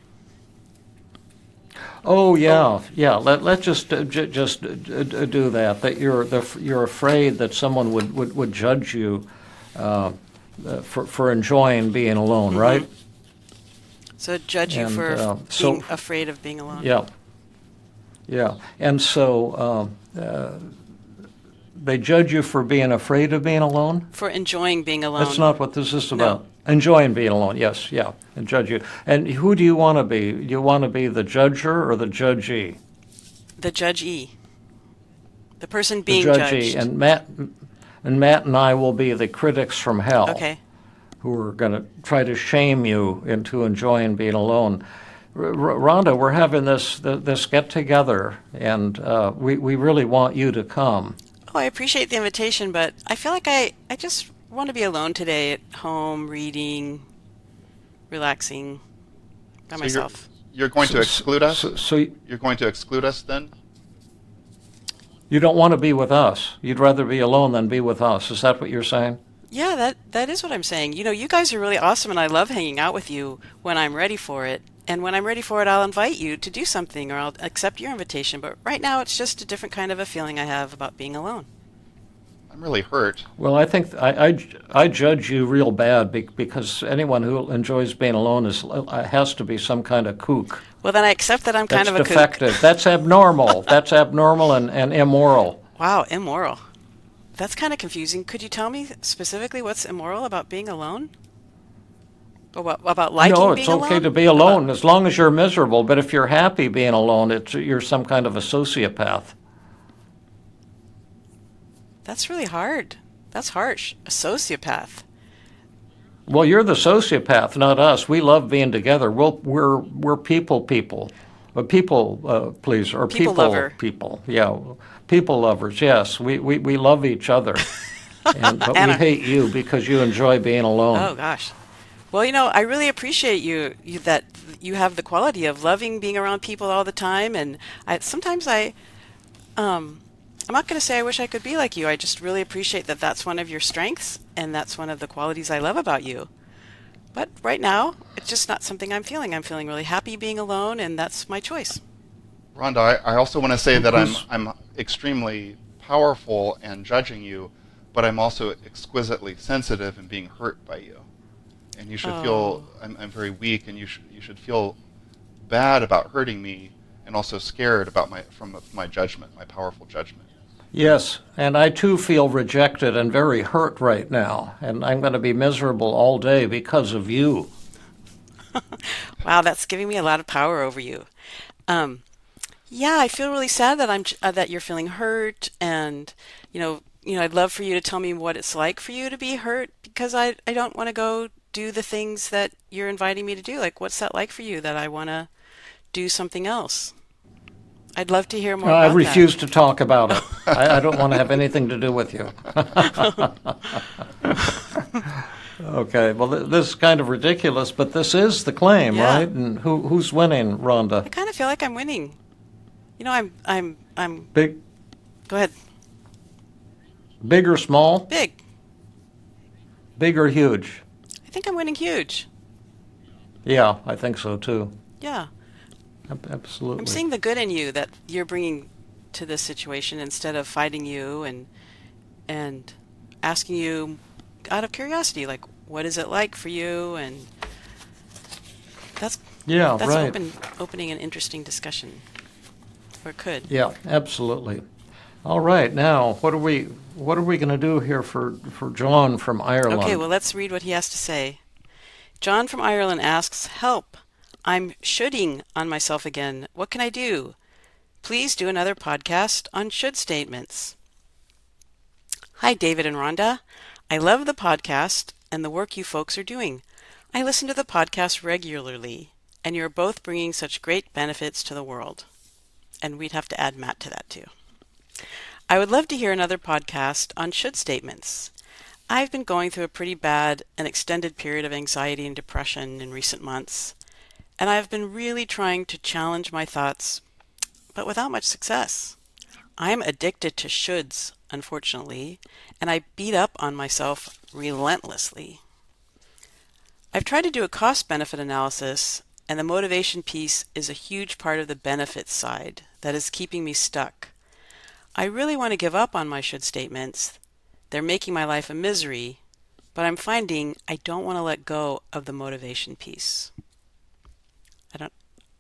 Oh yeah, yeah. Let's just do that. That you're afraid that someone would judge you for enjoying being alone, right? So judge you And, for so- being afraid of being alone. Yeah. Yeah. And so they judge you for being afraid of being alone? For enjoying being alone. That's not what this is about. Enjoying being alone, yes, yeah, and judge you. And who do you want to be? Do you want to be the judger or the judgee? The judgee. The person The being judgee. judged. And Matt and I will be the critics from hell. Okay. Who are going to try to shame you into enjoying being alone. Rhonda, we're having this get together, and we really want you to come. Oh, I appreciate the invitation, but I feel like I just want to be alone today at home, reading, relaxing by So myself. You're going to exclude us? So You're going to exclude us then? you don't want to be with us. You'd rather be alone than be with us. Is that what you're saying? Yeah, that is what I'm saying. You guys are really awesome, and I love hanging out with you when I'm ready for it. And when I'm ready for it, I'll invite you to do something, or I'll accept your invitation. But right now, it's just a different kind of a feeling I have about being alone. I'm really hurt. Well, I think I judge you real bad because anyone who enjoys being alone has to be some kind of kook. Well, then I accept that I'm kind That's of a kook. defective. That's abnormal. That's abnormal and immoral. Wow, immoral. That's kind of confusing. Could you tell me specifically what's immoral about being alone? Or about liking No, being it's alone? okay to be alone as long as you're miserable. But if you're happy being alone, you're some kind of a sociopath. That's really hard. That's harsh. A sociopath. Well, you're the sociopath, not us. We love being together. We're people. But people pleaser, or People lover. people, yeah, people lovers. Yes, we love each other, but we Anna. hate you because you enjoy being alone. Oh gosh. Well, I really appreciate you that you have the quality of loving being around people all the time, and sometimes I'm not going to say I wish I could be like you. I just really appreciate that that's one of your strengths, and that's one of the qualities I love about you. But right now, it's just not something I'm feeling. I'm feeling really happy being alone, and that's my choice. Rhonda, I also want to say that Who's- I'm extremely powerful and judging you, but I'm also exquisitely sensitive and being hurt by you. And you should feel I'm very weak, and you should feel bad about hurting me, and also scared about my judgment, my powerful judgment. Yes, and I too feel rejected and very hurt right now, and I'm going to be miserable all day because of you. Wow, that's giving me a lot of power over you. Yeah, I feel really sad that you're feeling hurt, and I'd love for you to tell me what it's like for you to be hurt, because I don't want to go do the things that you're inviting me to do. Like, what's that like for you that I want to do something else? I'd love to hear more I about refuse to talk about it. I don't want to have anything to do with you. Okay, well, this is kind of ridiculous, but this is the claim, Yeah. right? And who's winning, Rhonda? I kind of feel like I'm winning. I'm Big, Go ahead. big or small? Big. Big or huge? I think I'm winning huge. Yeah, I think so too. Yeah. Absolutely. I'm seeing the good in you that you're bringing to this situation instead of fighting you and asking you out of curiosity, like, what is it like for you? And that's right. opening an interesting discussion, or it could. Yeah, absolutely. All right, now what are we going to do here for John from Ireland? Okay, well, let's read what he has to say. John from Ireland asks, "Help! I'm shoulding on myself again. What can I do? Please do another podcast on should statements." Hi, David and Rhonda. I love the podcast and the work you folks are doing. I listen to the podcast regularly, and you're both bringing such great benefits to the world. And we'd have to add Matt to that too. I would love to hear another podcast on should statements. I've been going through a pretty bad and extended period of anxiety and depression in recent months, and I've been really trying to challenge my thoughts, but without much success. I'm addicted to shoulds, unfortunately, and I beat up on myself relentlessly. I've tried to do a cost-benefit analysis, and the motivation piece is a huge part of the benefits side that is keeping me stuck. I really want to give up on my should statements. They're making my life a misery, but I'm finding I don't want to let go of the motivation piece.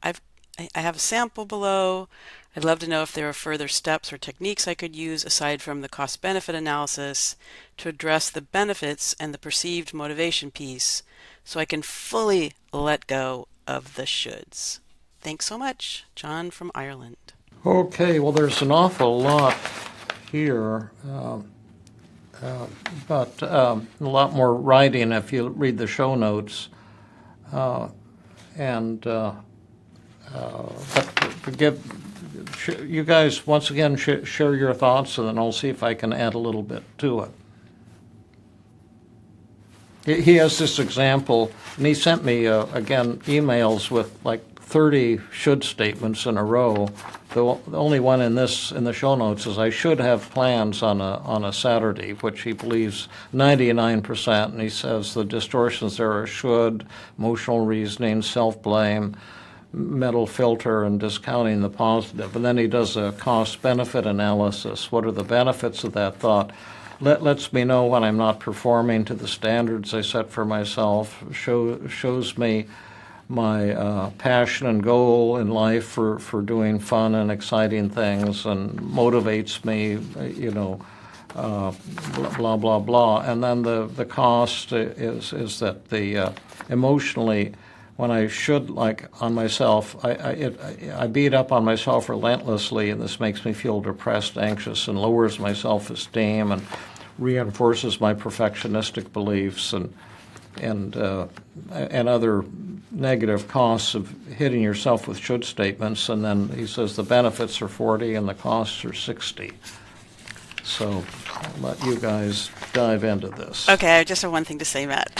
I have a sample below. I'd love to know if there are further steps or techniques I could use aside from the cost-benefit analysis to address the benefits and the perceived motivation piece so I can fully let go of the shoulds. Thanks so much, John from Ireland. Okay, well, there's an awful lot here, but a lot more writing if you read the show notes. But you guys, once again, share your thoughts, and then I'll see if I can add a little bit to it. He has this example, and he sent me, again, emails with like 30 should statements in a row. The only one in the show notes is I should have plans on a Saturday, which he believes 99%, and he says the distortions there are should, emotional reasoning, self-blame, mental filter, and discounting the positive. And then he does a cost-benefit analysis. What are the benefits of that thought? Lets me know when I'm not performing to the standards I set for myself, shows me my passion and goal in life for doing fun and exciting things, and motivates me, blah, blah, blah. And then the cost is that the emotionally, when I should on myself, I beat up on myself relentlessly, and this makes me feel depressed, anxious, and lowers my self-esteem and reinforces my perfectionistic beliefs. And and other negative costs of hitting yourself with should statements, and then he says the benefits are 40 and the costs are 60. So I'll let you guys dive into this. Okay, I just have one thing to say, Matt.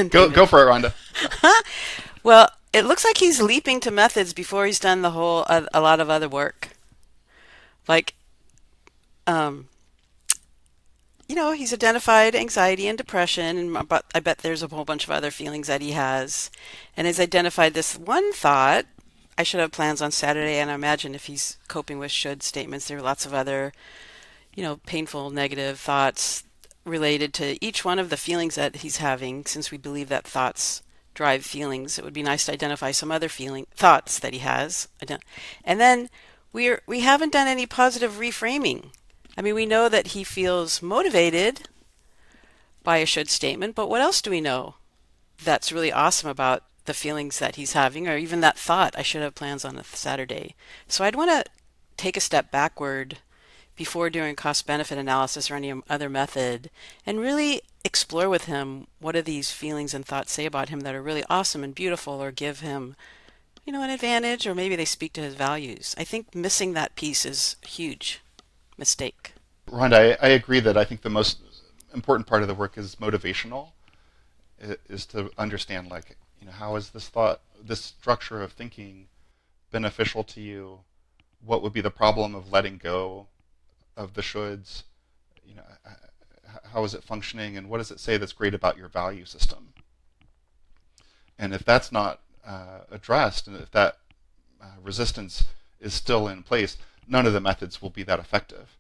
Go for it, Rhonda. Well, it looks like he's leaping to methods before he's done a lot of other work. Like, he's identified anxiety and depression, and I bet there's a whole bunch of other feelings that he has, and has identified this one thought: I should have plans on Saturday. And I imagine if he's coping with should statements, there are lots of other, painful, negative thoughts related to each one of the feelings that he's having. Since we believe that thoughts drive feelings, it would be nice to identify some other thoughts that he has. And then we haven't done any positive reframing. I mean, we know that he feels motivated by a should statement, but what else do we know that's really awesome about the feelings that he's having, or even that thought, I should have plans on a Saturday? So I'd want to take a step backward before doing cost-benefit analysis or any other method, and really explore with him what do these feelings and thoughts say about him that are really awesome and beautiful, or give him an advantage, or maybe they speak to his values. I think missing that piece is a huge mistake. Rhonda, I agree that I think the most important part of the work is motivational, is to understand, how is this thought, this structure of thinking beneficial to you? What would be the problem of letting go of the shoulds? How is it functioning, and what does it say that's great about your value system? And if that's not addressed, and if that resistance is still in place, none of the methods will be that effective.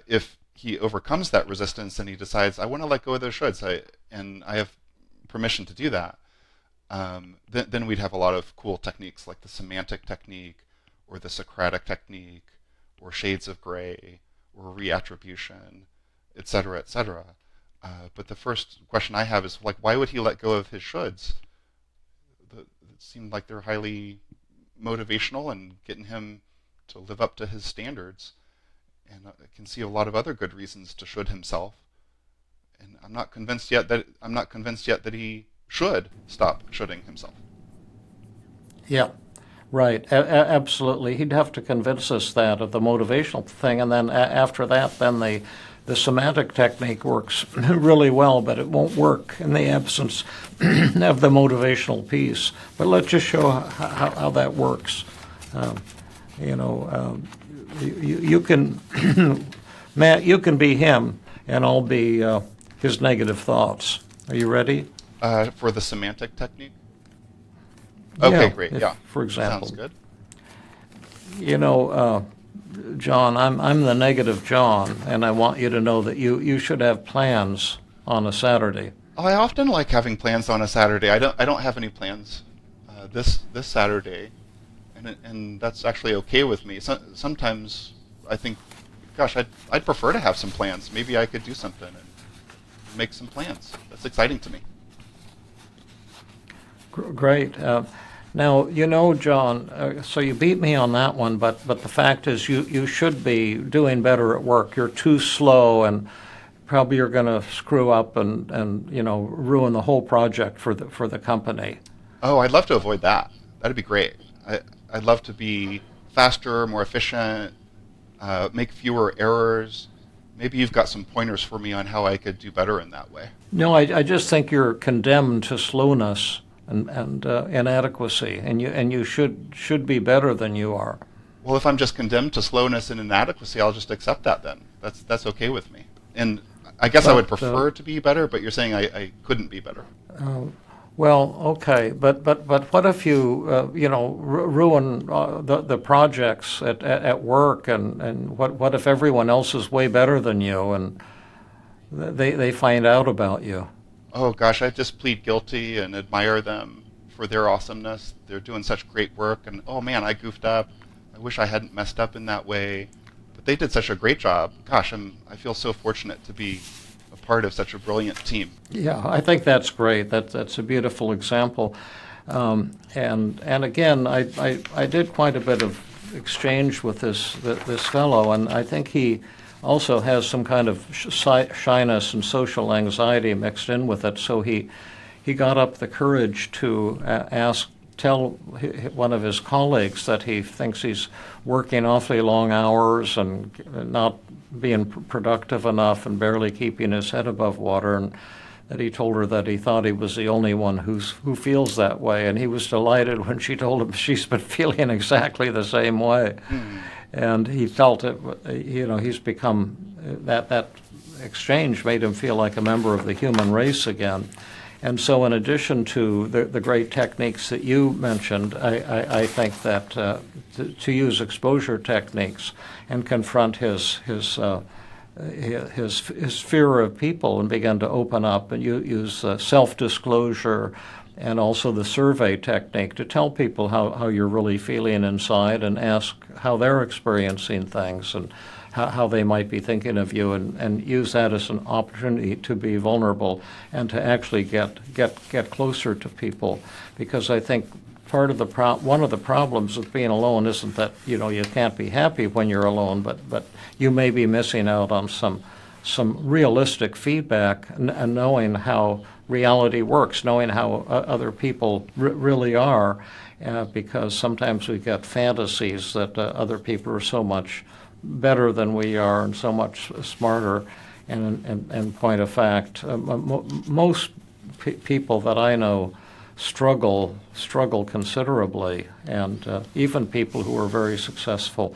If he overcomes that resistance and he decides, I want to let go of those shoulds, and I have permission to do that, then we'd have a lot of cool techniques like the semantic technique, or the Socratic technique, or shades of gray, or reattribution, et cetera, et cetera. But the first question I have is, why would he let go of his shoulds? It seemed like they're highly motivational and getting him to live up to his standards. And I can see a lot of other good reasons to should himself. And I'm not convinced yet that he should stop shoulding himself. Yeah, right. Absolutely. He'd have to convince us that of the motivational thing, and then after that, then the semantic technique works really well, but it won't work in the absence of the motivational piece. But let's just show how that works. You can, Matt, you can be him, and I'll be his negative thoughts. Are you ready? For the semantic technique? Okay, great. Yeah. For example. Sounds good. John, I'm the negative John, and I want you to know that you should have plans on a Saturday. Oh, I often like having plans on a Saturday. I don't have any plans this Saturday, and that's actually okay with me. Sometimes I think, gosh, I'd prefer to have some plans. Maybe I could do something and make some plans. That's exciting to me. Great. Now, John, so you beat me on that one, but the fact is you should be doing better at work. You're too slow, and probably you're going to screw up and ruin the whole project for the company. Oh, I'd love to avoid that. That'd be great. I'd love to be faster, more efficient, make fewer errors. Maybe you've got some pointers for me on how I could do better in that way. No, I just think you're condemned to slowness and inadequacy, and you should be better than you are. Well, if I'm just condemned to slowness and inadequacy, I'll just accept that then. That's okay with me. And I guess I would prefer to be better, but you're saying I couldn't be better. Well, okay, but what if you ruin the projects at work, and what if everyone else is way better than you, and they find out about you? Oh gosh, I just plead guilty and admire them for their awesomeness. They're doing such great work, and oh man, I goofed up. I wish I hadn't messed up in that way. But they did such a great job. Gosh, I feel so fortunate to be a part of such a brilliant team. Yeah, I think that's great. That's a beautiful example. And again, I did quite a bit of exchange with this fellow, and I think he also has some kind of shyness and social anxiety mixed in with it. So he he got up the courage to tell one of his colleagues that he thinks he's working awfully long hours and not being productive enough and barely keeping his head above water, and that he told her that he thought he was the only one who feels that way, and he was delighted when she told him she's been feeling exactly the same way. And he felt it, he's become, that exchange made him feel like a member of the human race again. And so in addition to the great techniques that you mentioned, I think that to use exposure techniques and confront his fear of people and begin to open up and use self-disclosure and also the survey technique to tell people how you're really feeling inside and ask how they're experiencing things and how they might be thinking of you, and use that as an opportunity to be vulnerable and to actually get closer to people. Because I think part of one of the problems with being alone isn't that you can't be happy when you're alone, but you may be missing out on some realistic feedback and knowing how reality works, knowing how other people really are, because sometimes we get fantasies that other people are so much better than we are and so much smarter. And in point of fact, most people that I know struggle considerably, and even people who are very successful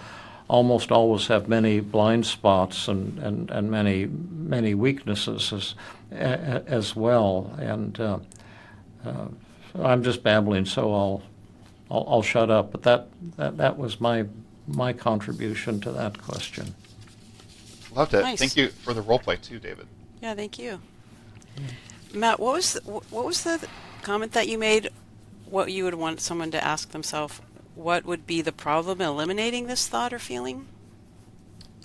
almost always have many blind spots and many weaknesses as well. And I'm just babbling, so I'll shut up. But that was my contribution to that question. Loved it. Nice. Thank you for the role play too, David. Yeah, thank you. Matt, what was the comment that you made? What you would want someone to ask themselves? What would be the problem in eliminating this thought or feeling?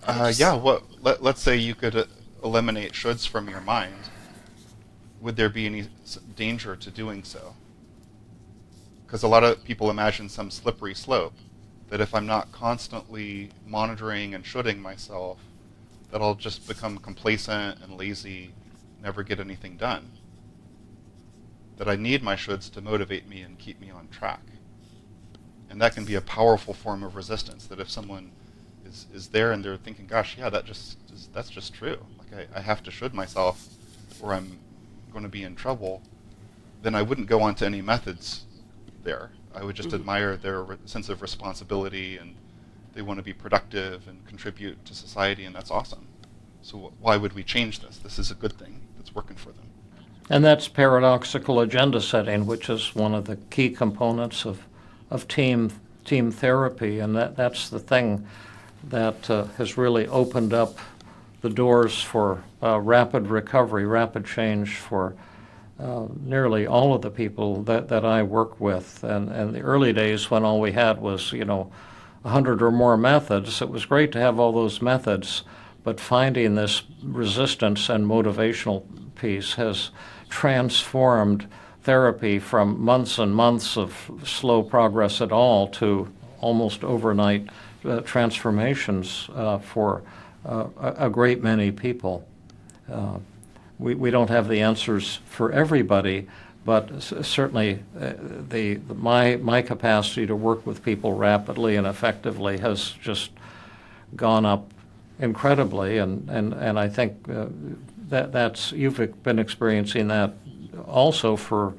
Let's say you could eliminate shoulds from your mind. Would there be any danger to doing so? Because a lot of people imagine some slippery slope, that if I'm not constantly monitoring and shoulding myself, that I'll just become complacent and lazy, never get anything done. That I need my shoulds to motivate me and keep me on track. And that can be a powerful form of resistance, that if someone is there and they're thinking, gosh, yeah, that's just true. Like I have to should myself or I'm going to be in trouble, then I wouldn't go on to any methods there. I would just admire their sense of responsibility, and they want to be productive and contribute to society, and that's awesome. So why would we change this? This is a good thing that's working for them. And that's paradoxical agenda setting, which is one of the key components of team therapy, and that's the thing that has really opened up the doors for rapid recovery, rapid change for nearly all of the people that I work with. And the early days when all we had was 100 or more methods, it was great to have all those methods, but finding this resistance and motivational piece has transformed therapy from months and months of slow progress at all to almost overnight transformations for a great many people. We don't have the answers for everybody, but certainly my capacity to work with people rapidly and effectively has just gone up incredibly, and I think that's you've been experiencing that also for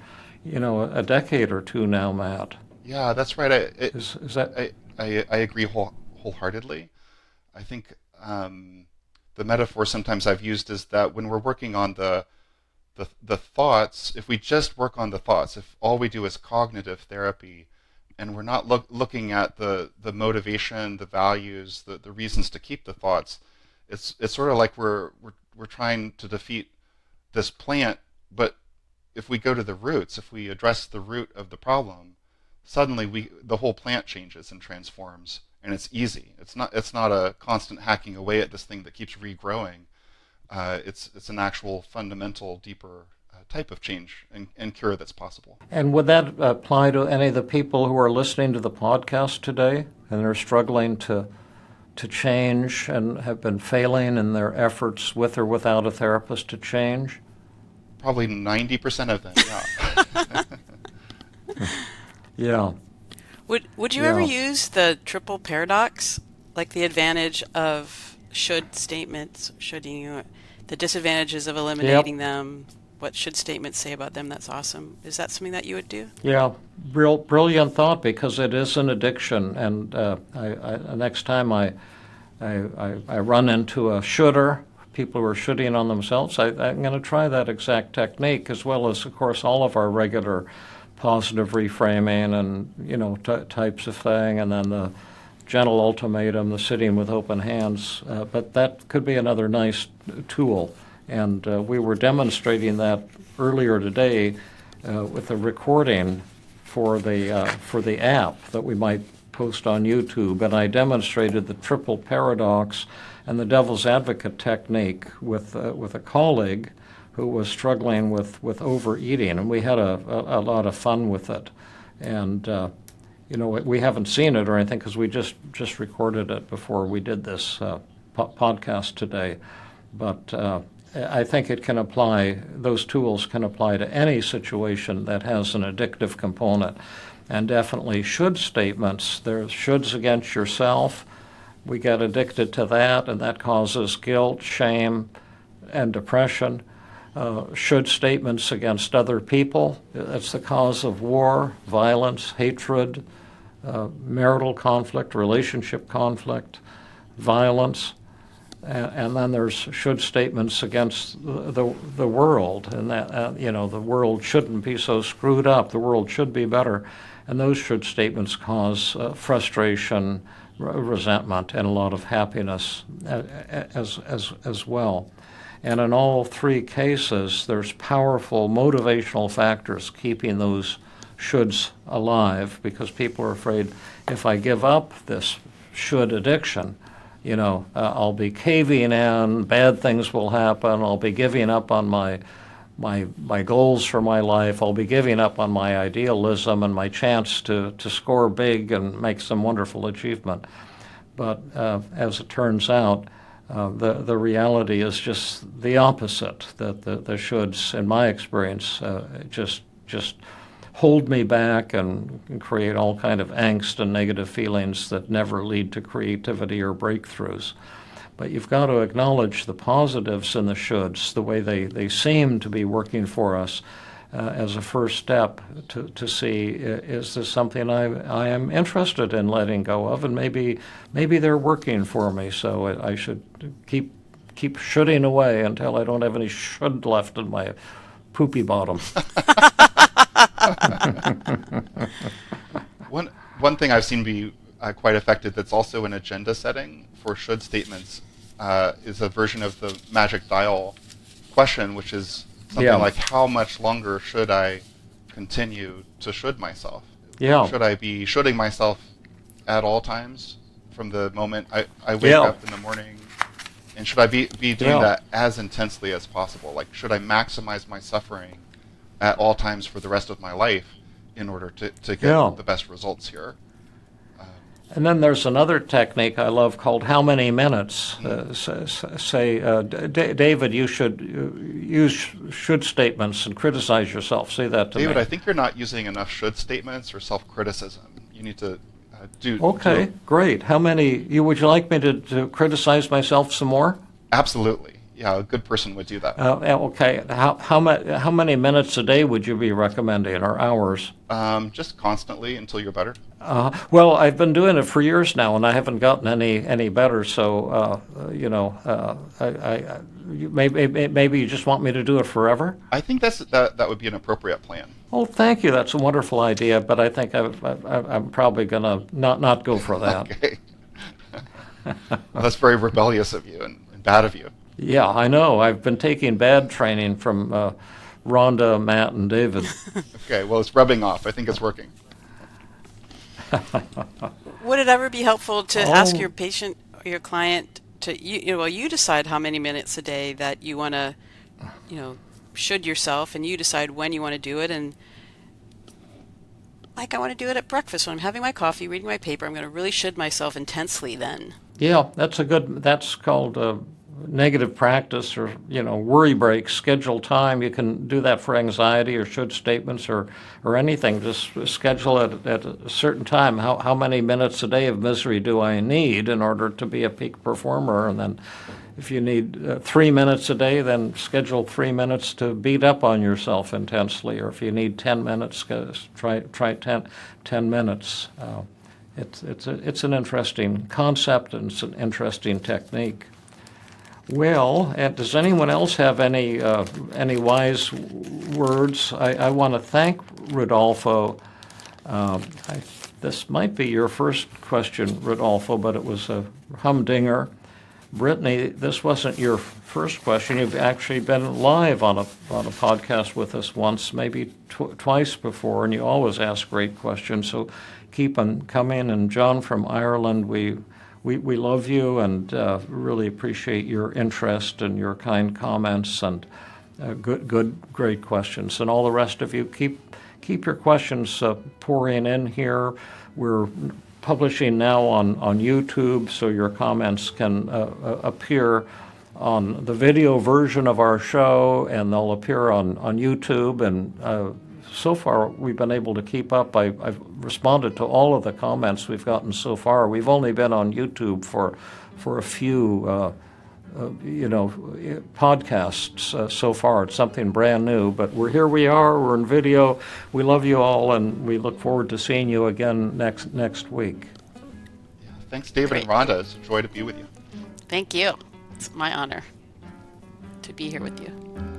a decade or two now, Matt. Yeah, that's right. Is that? I agree wholeheartedly. I think the metaphor sometimes I've used is that when we're working on the thoughts, if we just work on the thoughts, if all we do is cognitive therapy, and we're not looking at the motivation, the values, the reasons to keep the thoughts, it's sort of like we're trying to defeat this plant. But if we go to the roots, if we address the root of the problem, suddenly the whole plant changes and transforms, and it's easy. It's not a constant hacking away at this thing that keeps regrowing. It's an actual fundamental, deeper type of change and cure that's possible. And would that apply to any of the people who are listening to the podcast today and are struggling to change and have been failing in their efforts with or without a therapist to change? Probably 90% of them, yeah. Yeah. Would you Yeah. ever use the triple paradox, like the advantage of should statements, the disadvantages of eliminating them, what should statements say about them? That's awesome. Is that something that you would do? Yeah, brilliant thought, because it is an addiction. And next time I run into a should'er, people who are shooting on themselves, I'm going to try that exact technique, as well as, of course, all of our regular positive reframing and types of thing, and then the gentle ultimatum, the sitting with open hands. But that could be another nice tool. And we were demonstrating that earlier today with a recording for the app that we might post on YouTube. And I demonstrated the triple paradox and the devil's advocate technique with a colleague who was struggling with overeating, and we had a lot of fun with it. And we haven't seen it or anything, because we just recorded it before we did this podcast today. But I think those tools can apply to any situation that has an addictive component. And definitely should statements. There's shoulds against yourself. We get addicted to that, and that causes guilt, shame, and depression. Should statements against other people. That's the cause of war, violence, hatred, marital conflict, relationship conflict, violence. And then there's should statements against the world, and that the world shouldn't be so screwed up. The world should be better, and those should statements cause frustration, resentment, and a lot of happiness as well. And in all three cases, there's powerful motivational factors keeping those shoulds alive, because people are afraid, if I give up this should addiction, I'll be caving in, bad things will happen, I'll be giving up on my goals for my life, I'll be giving up on my idealism and my chance to score big and make some wonderful achievement. But as it turns out, the reality is just the opposite, that the shoulds, in my experience, just hold me back and create all kind of angst and negative feelings that never lead to creativity or breakthroughs. But you've got to acknowledge the positives in the shoulds, the way they seem to be working for us, as a first step to see, is this something I am interested in letting go of, and maybe they're working for me, so I should keep shoulding away until I don't have any should left in my poopy bottom. One thing I've seen be quite effective that's also an agenda setting for should statements is a version of the magic dial question, which is something like, how much longer should I continue to should myself? Yeah. Should I be shoulding myself at all times from the moment I wake up in the morning? And should I be doing that as intensely as possible? Like, should I maximize my suffering at all times for the rest of my life in order to get the best results here? And then there's another technique I love called how many minutes. David, you should use should statements and criticize yourself. Say that to me. David, I think you're not using enough should statements or self-criticism. You need to do... Okay, great. How many... Would you like me to criticize myself some more? Absolutely. Yeah, a good person would do that. Okay. How many minutes a day would you be recommending, or hours? Just constantly until you're better. Well, I've been doing it for years now, and I haven't gotten any better. So, maybe you just want me to do it forever. I think that would be an appropriate plan. Oh, thank you. That's a wonderful idea, but I think I'm probably going to not go for that. Okay. Well, that's very rebellious of you and bad of you. Yeah, I know. I've been taking bad training from Rhonda, Matt, and David. Okay, well, it's rubbing off. I think it's working. Would it ever be helpful to ask your patient or your client to, you decide how many minutes a day that you want to, should yourself, and you decide when you want to do it. And like, I want to do it at breakfast when I'm having my coffee, reading my paper. I'm going to really should myself intensely then. Yeah, that's called negative practice or, worry breaks, schedule time. You can do that for anxiety or should statements or anything. Just schedule it at a certain time. How many minutes a day of misery do I need in order to be a peak performer? And then if you need 3 minutes a day, then schedule 3 minutes to beat up on yourself intensely. Or if you need 10 minutes, try 10 minutes. It's an interesting concept, and it's an interesting technique. Well, does anyone else have any wise words? I want to thank Rodolfo. This might be your first question, Rodolfo, but it was a humdinger. Brittany, this wasn't your first question. You've actually been live on a podcast with us once, maybe twice before, and you always ask great questions. So keep them coming. And John from Ireland, we love you and really appreciate your interest and your kind comments and great questions. And all the rest of you, keep your questions pouring in here. We're publishing now on YouTube, so your comments can appear on the video version of our show, and they'll appear on YouTube. And so far, we've been able to keep up. I've responded to all of the comments we've gotten so far. We've only been on YouTube for a few podcasts so far. It's something brand new, but we are, we're in video. We love you all, and we look forward to seeing you again next week. Yeah, thanks, David and Rhonda. It's a joy to be with you. Thank you. It's my honor to be here with you.